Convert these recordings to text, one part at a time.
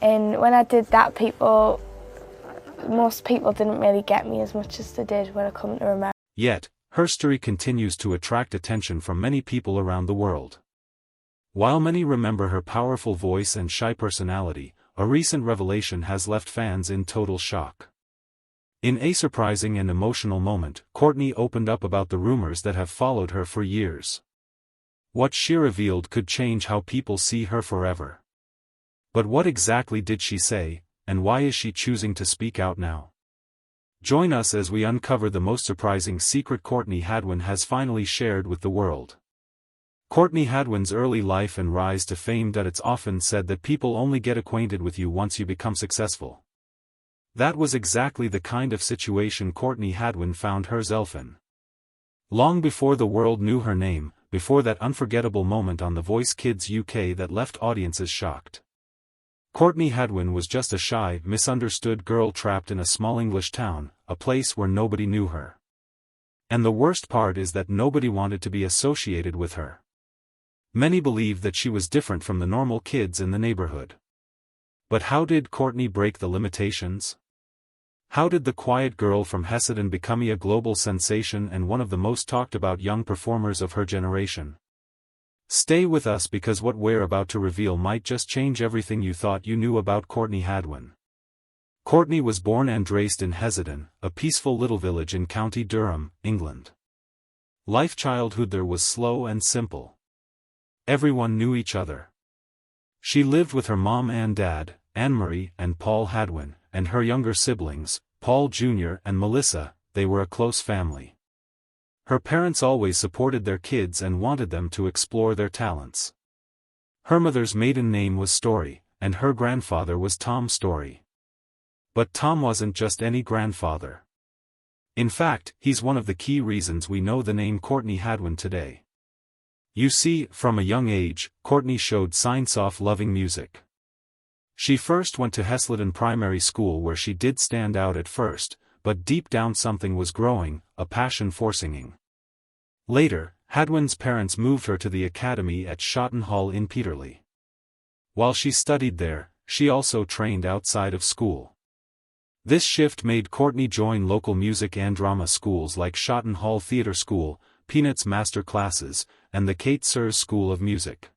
And when I did that, most people didn't really get me as much as they did when I come to America. Yet, her story continues to attract attention from many people around the world. While many remember her powerful voice and shy personality, a recent revelation has left fans in total shock. In a surprising and emotional moment, Courtney opened up about the rumors that have followed her for years. What she revealed could change how people see her forever. But what exactly did she say, and why is she choosing to speak out now? Join us as we uncover the most surprising secret Courtney Hadwin has finally shared with the world. Courtney Hadwin's early life and rise to fame. It's often said that people only get acquainted with you once you become successful. That was exactly the kind of situation Courtney Hadwin found herself in. Long before the world knew her name, before that unforgettable moment on The Voice Kids UK that left audiences shocked. Courtney Hadwin was just a shy, misunderstood girl trapped in a small English town, a place where nobody knew her. And the worst part is that nobody wanted to be associated with her. Many believed that she was different from the normal kids in the neighborhood. But how did Courtney break the limitations? How did the quiet girl from Heseden become a global sensation and one of the most talked about young performers of her generation? Stay with us because what we're about to reveal might just change everything you thought you knew about Courtney Hadwin. Courtney was born and raised in Heseden, a peaceful little village in County Durham, England. Childhood there was slow and simple. Everyone knew each other. She lived with her mom and dad, Anne-Marie and Paul Hadwin, and her younger siblings, Paul Jr. and Melissa. They were a close family. Her parents always supported their kids and wanted them to explore their talents. Her mother's maiden name was Story, and her grandfather was Tom Story. But Tom wasn't just any grandfather. In fact, he's one of the key reasons we know the name Courtney Hadwin today. You see, from a young age, Courtney showed signs of loving music. She first went to Heseden Primary School where she did stand out at first, but deep down something was growing, a passion for singing. Later, Hadwin's parents moved her to the academy at Shotton Hall in Peterlee. While she studied there, she also trained outside of school. This shift made Courtney join local music and drama schools like Shotton Hall Theatre School, Peanuts Master Classes, and the Kate Sears School of Music.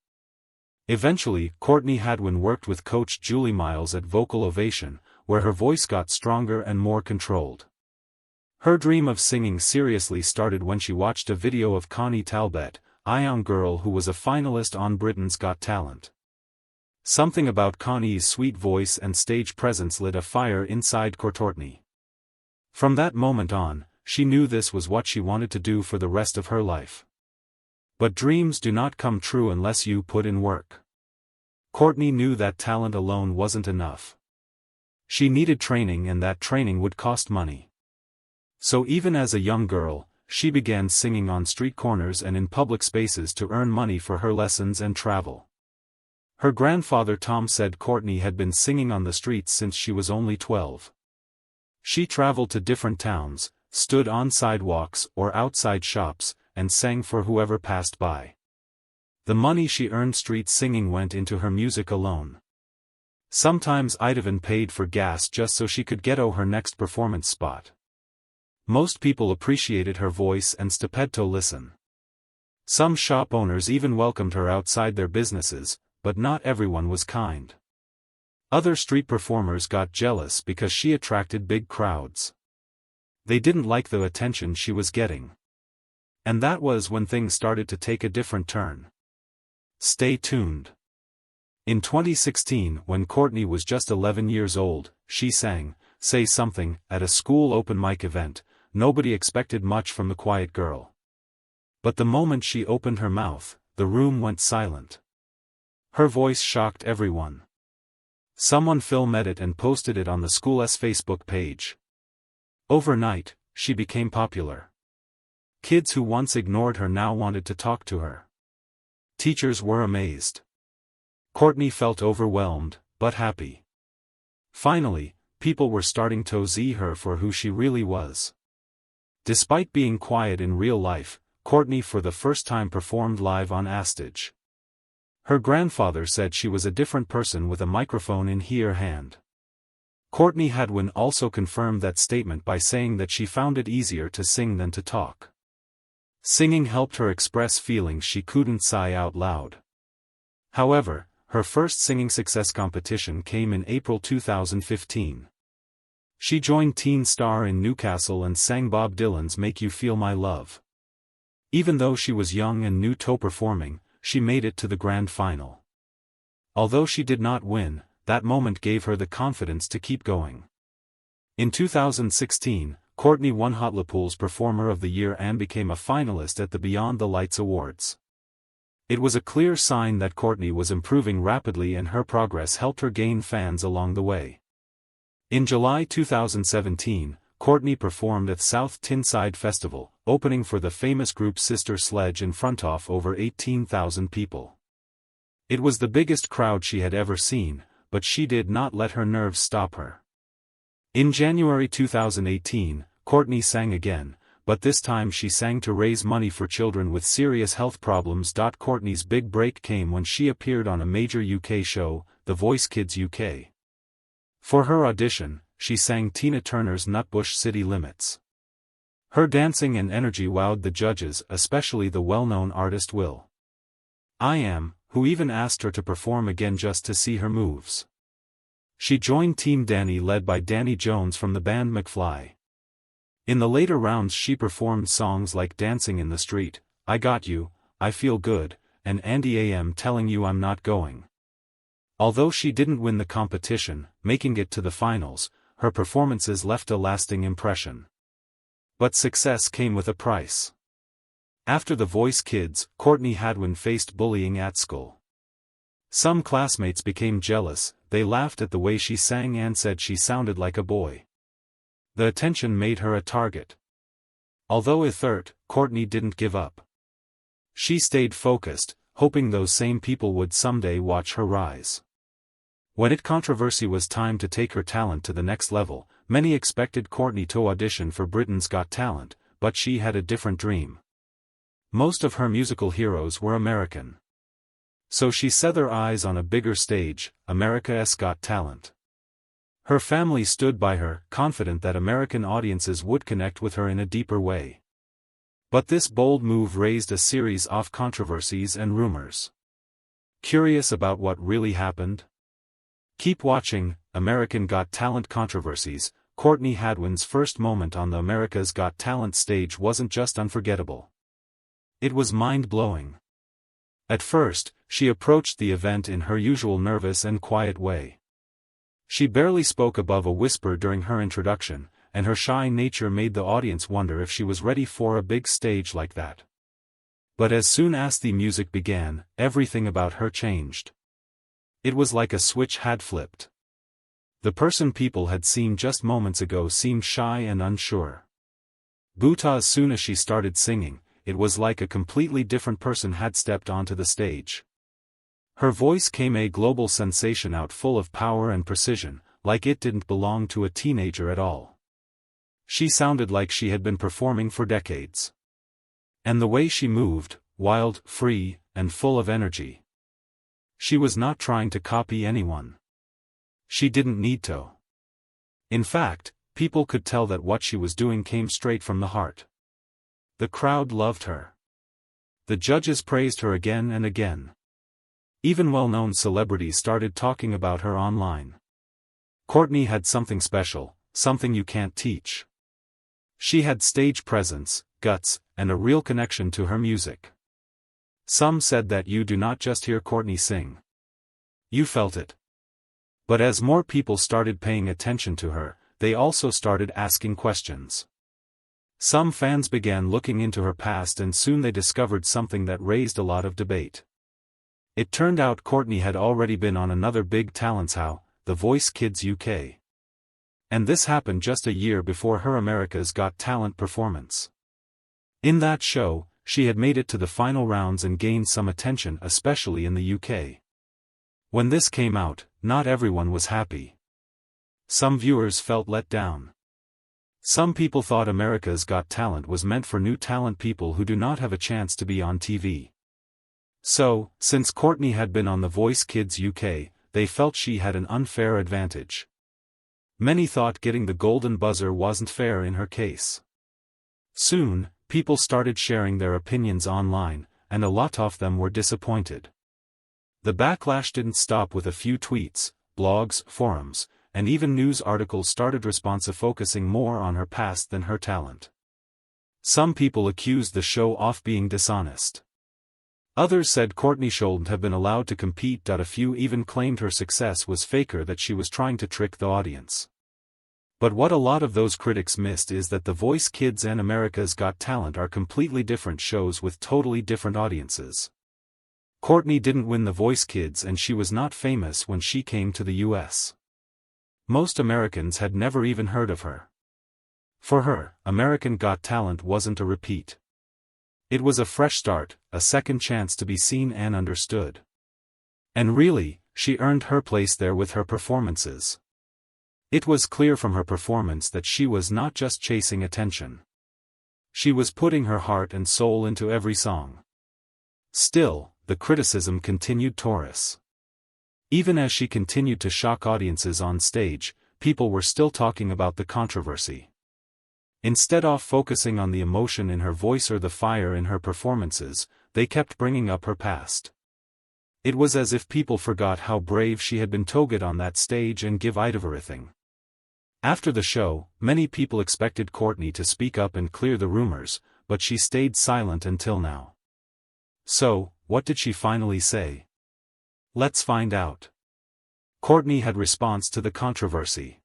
Eventually, Courtney Hadwin worked with coach Julie Miles at Vocal Ovation, where her voice got stronger and more controlled. Her dream of singing seriously started when she watched a video of Connie Talbot, a young girl who was a finalist on Britain's Got Talent. Something about Connie's sweet voice and stage presence lit a fire inside Courtney. From that moment on, she knew this was what she wanted to do for the rest of her life. But dreams do not come true unless you put in work. Courtney knew that talent alone wasn't enough. She needed training, and that training would cost money. So even as a young girl, she began singing on street corners and in public spaces to earn money for her lessons and travel. Her grandfather Tom said Courtney had been singing on the streets since she was only 12. She traveled to different towns, stood on sidewalks or outside shops, and sang for whoever passed by. The money she earned street singing went into her music alone. Sometimes I'd even paid for gas just so she could get her next performance spot. Most people appreciated her voice and stupendo listen. Some shop owners even welcomed her outside their businesses, but not everyone was kind. Other street performers got jealous because she attracted big crowds. They didn't like the attention she was getting. And that was when things started to take a different turn. Stay tuned. In 2016, when Courtney was just 11 years old, she sang "Say Something" at a school open mic event. Nobody expected much from the quiet girl. But the moment she opened her mouth, the room went silent. Her voice shocked everyone. Someone filmed it and posted it on the school's Facebook page. Overnight, she became popular. Kids who once ignored her now wanted to talk to her. Teachers were amazed. Courtney felt overwhelmed, but happy. Finally, people were starting to see her for who she really was. Despite being quiet in real life, Courtney for the first time performed live on a stage. Her grandfather said she was a different person with a microphone in her hand. Courtney Hadwin also confirmed that statement by saying that she found it easier to sing than to talk. Singing helped her express feelings she couldn't say out loud. However, her first singing success competition came in April 2015. She joined Teen Star in Newcastle and sang Bob Dylan's Make You Feel My Love. Even though she was young and new to performing, she made it to the grand final. Although she did not win, that moment gave her the confidence to keep going. In 2016, Courtney won Hartlepool's Performer of the Year and became a finalist at the Beyond the Lights Awards. It was a clear sign that Courtney was improving rapidly and her progress helped her gain fans along the way. In July 2017, Courtney performed at South Tyneside Festival, opening for the famous group Sister Sledge in front of over 18,000 people. It was the biggest crowd she had ever seen, but she did not let her nerves stop her. In January 2018, Courtney sang again, but this time she sang to raise money for children with serious health problems. Courtney's big break came when she appeared on a major UK show, The Voice Kids UK. For her audition, she sang Tina Turner's Nutbush City Limits. Her dancing and energy wowed the judges, especially the well-known artist will.i.am, who even asked her to perform again just to see her moves. She joined Team Danny led by Danny Jones from the band McFly. In the later rounds she performed songs like Dancing in the Street, I Got You, I Feel Good, and Andy AM Telling You I'm Not Going. Although she didn't win the competition, making it to the finals, her performances left a lasting impression. But success came with a price. After The Voice Kids, Courtney Hadwin faced bullying at school. Some classmates became jealous, they laughed at the way she sang and said she sounded like a boy. The attention made her a target. Although hurt, Courtney didn't give up. She stayed focused, hoping those same people would someday watch her rise. When controversy was time to take her talent to the next level, many expected Courtney to audition for Britain's Got Talent, but she had a different dream. Most of her musical heroes were American. So she set her eyes on a bigger stage, America's Got Talent. Her family stood by her, confident that American audiences would connect with her in a deeper way. But this bold move raised a series of controversies and rumors. Curious about what really happened? Keep watching. American Got Talent controversies. Courtney Hadwin's first moment on the America's Got Talent stage wasn't just unforgettable. It was mind-blowing. At first, she approached the event in her usual nervous and quiet way. She barely spoke above a whisper during her introduction, and her shy nature made the audience wonder if she was ready for a big stage like that. But as soon as the music began, everything about her changed. It was like a switch had flipped. The person people had seen just moments ago seemed shy and unsure. But as soon as she started singing, it was like a completely different person had stepped onto the stage. Her voice came a global sensation out full of power and precision, like it didn't belong to a teenager at all. She sounded like she had been performing for decades. And the way she moved, wild, free, and full of energy. She was not trying to copy anyone. She didn't need to. In fact, people could tell that what she was doing came straight from the heart. The crowd loved her. The judges praised her again and again. Even well-known celebrities started talking about her online. Courtney had something special, something you can't teach. She had stage presence, guts, and a real connection to her music. Some said that you do not just hear Courtney sing. You felt it. But as more people started paying attention to her, they also started asking questions. Some fans began looking into her past and soon they discovered something that raised a lot of debate. It turned out Courtney had already been on another big talent show, The Voice Kids UK. And this happened just a year before her America's Got Talent performance. In that show, she had made it to the final rounds and gained some attention, especially in the UK. When this came out, not everyone was happy. Some viewers felt let down. Some people thought America's Got Talent was meant for new talent people who do not have a chance to be on TV. So, since Courtney had been on The Voice Kids UK, they felt she had an unfair advantage. Many thought getting the golden buzzer wasn't fair in her case. Soon, people started sharing their opinions online, and a lot of them were disappointed. The backlash didn't stop with a few tweets, blogs, forums, and even news articles started responsive focusing more on her past than her talent. Some people accused the show of being dishonest. Others said Courtney shouldn't have been allowed to compete. A few even claimed her success was faker, that she was trying to trick the audience. But what a lot of those critics missed is that The Voice Kids and America's Got Talent are completely different shows with totally different audiences. Courtney didn't win The Voice Kids, and she was not famous when she came to the US. Most Americans had never even heard of her. For her, American Got Talent wasn't a repeat. It was a fresh start, a second chance to be seen and understood. And really, she earned her place there with her performances. It was clear from her performance that she was not just chasing attention. She was putting her heart and soul into every song. Still, the criticism continued Taurus. Even as she continued to shock audiences on stage, people were still talking about the controversy. Instead of focusing on the emotion in her voice or the fire in her performances, they kept bringing up her past. It was as if people forgot how brave she had been to get on that stage and give everything. After the show, many people expected Courtney to speak up and clear the rumors, but she stayed silent until now. So, what did she finally say? Let's find out. Courtney had response to the controversy.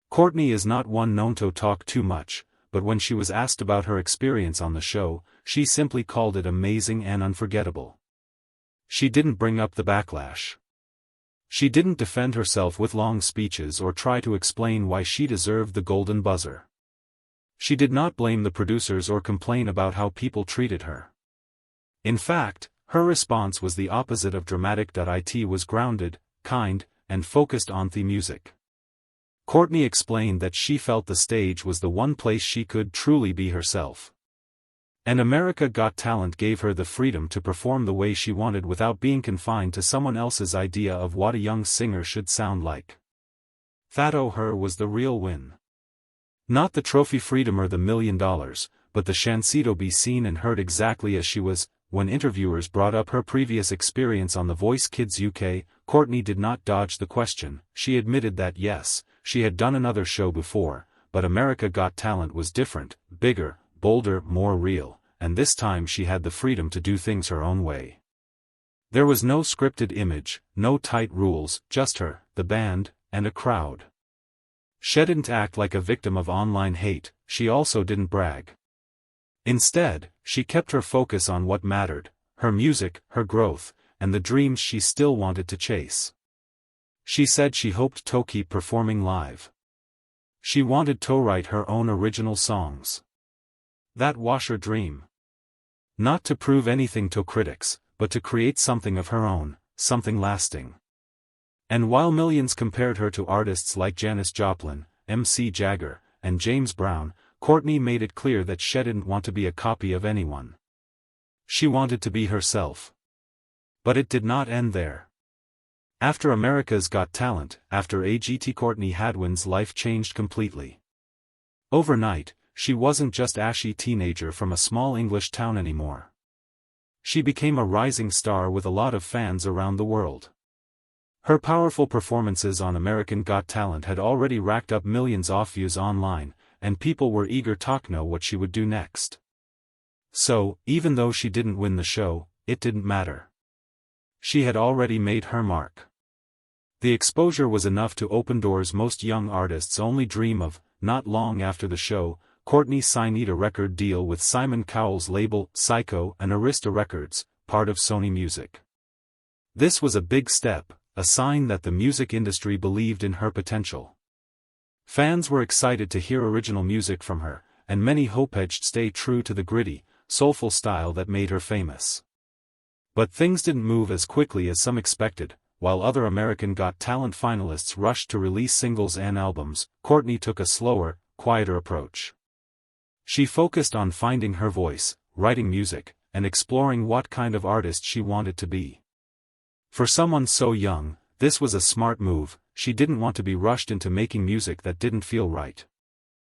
Courtney is not one known to talk too much, but when she was asked about her experience on the show, she simply called it amazing and unforgettable. She didn't bring up the backlash. She didn't defend herself with long speeches or try to explain why she deserved the golden buzzer. She did not blame the producers or complain about how people treated her. In fact, her response was the opposite of dramatic. It was grounded, kind, and focused on the music. Courtney explained that she felt the stage was the one place she could truly be herself. And America Got Talent gave her the freedom to perform the way she wanted without being confined to someone else's idea of what a young singer should sound like. That her was the real win. Not the trophy freedom or the $1 million, but the chance to be seen and heard exactly as she was. When interviewers brought up her previous experience on The Voice Kids UK, Courtney did not dodge the question. She admitted that yes, she had done another show before, but America Got Talent was different, bigger, bolder, more real, and this time she had the freedom to do things her own way. There was no scripted image, no tight rules, just her, the band, and a crowd. She didn't act like a victim of online hate. She also didn't brag. Instead, she kept her focus on what mattered, her music, her growth, and the dreams she still wanted to chase. She said she hoped to keep performing live. She wanted to write her own original songs. That was her dream. Not to prove anything to critics, but to create something of her own, something lasting. And while millions compared her to artists like Janis Joplin, MC Jagger, and James Brown, Courtney made it clear that she didn't want to be a copy of anyone. She wanted to be herself. But it did not end there. After America's Got Talent, after AGT, Courtney Hadwin's life changed completely. Overnight, she wasn't just an ashy teenager from a small English town anymore. She became a rising star with a lot of fans around the world. Her powerful performances on American Got Talent had already racked up millions of views online, and people were eager to know what she would do next. So, even though she didn't win the show, it didn't matter. She had already made her mark. The exposure was enough to open doors most young artists only dream of. Not long after the show, Courtney signed a record deal with Simon Cowell's label, Psycho, and Arista Records, part of Sony Music. This was a big step, a sign that the music industry believed in her potential. Fans were excited to hear original music from her, and many hoped she'd stay true to the gritty, soulful style that made her famous. But things didn't move as quickly as some expected. While other American Got Talent finalists rushed to release singles and albums, Courtney took a slower, quieter approach. She focused on finding her voice, writing music, and exploring what kind of artist she wanted to be. For someone so young, this was a smart move. She didn't want to be rushed into making music that didn't feel right.